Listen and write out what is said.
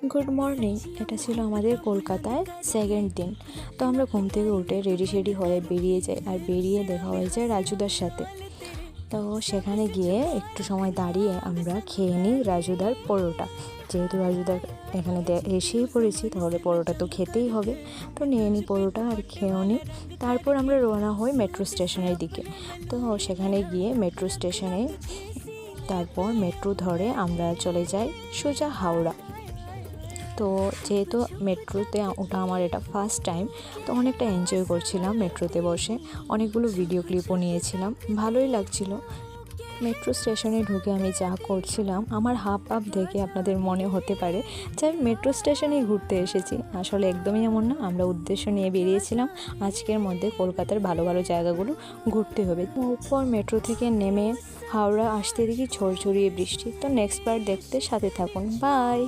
Good morning. এটা ছিল আমাদের কলকাতায় সেকেন্ড দিন। তো আমরা ঘুম থেকে উঠে রেডি হয়ে বেরিয়ে যাই, আর বেরিয়ে দেখা হয়ে যায় রাজুদার সাথে। তো সেখানে গিয়ে একটু সময় দাঁড়িয়ে আমরা খেয়ে নিই রাজুদার পরোটা। যেহেতু রাজুদার এখানে এসেই পড়েছি, তাহলে পরোটা তো খেতেই হবে। তো নিয়ে নিই পরোটা আর খেয়েও নিই। তারপর আমরা রওনা হই মেট্রো স্টেশনের দিকে। তো সেখানে গিয়ে মেট্রো স্টেশনে তারপর মেট্রো ধরে আমরা চলে যাই সোজা হাওড়া। তো যেহেতু মেট্রোতে ওঠা আমার এটা ফার্স্ট টাইম, তো অনেকটা এনজয় করছিলাম মেট্রোতে বসে। অনেকগুলো ভিডিও ক্লিপও নিয়েছিলাম, ভালোই লাগছিল। মেট্রো স্টেশনে ঢুকে আমি যা করছিলাম, আমার হাব ভাব দেখে আপনাদের মনে হতে পারে যে আমি মেট্রো স্টেশনেই ঘুরতে এসেছি। আসলে একদমই এমন না, আমরা উদ্দেশ্য নিয়ে বেরিয়েছিলাম আজকের মধ্যে কলকাতার ভালো ভালো জায়গাগুলো ঘুরতে হবে। উপর মেট্রো থেকে নেমে হাওড়া আসতে দেখি ঝড়ঝড়িয়ে বৃষ্টি। তো নেক্সট বার দেখতে সাথে থাকুন। বাই।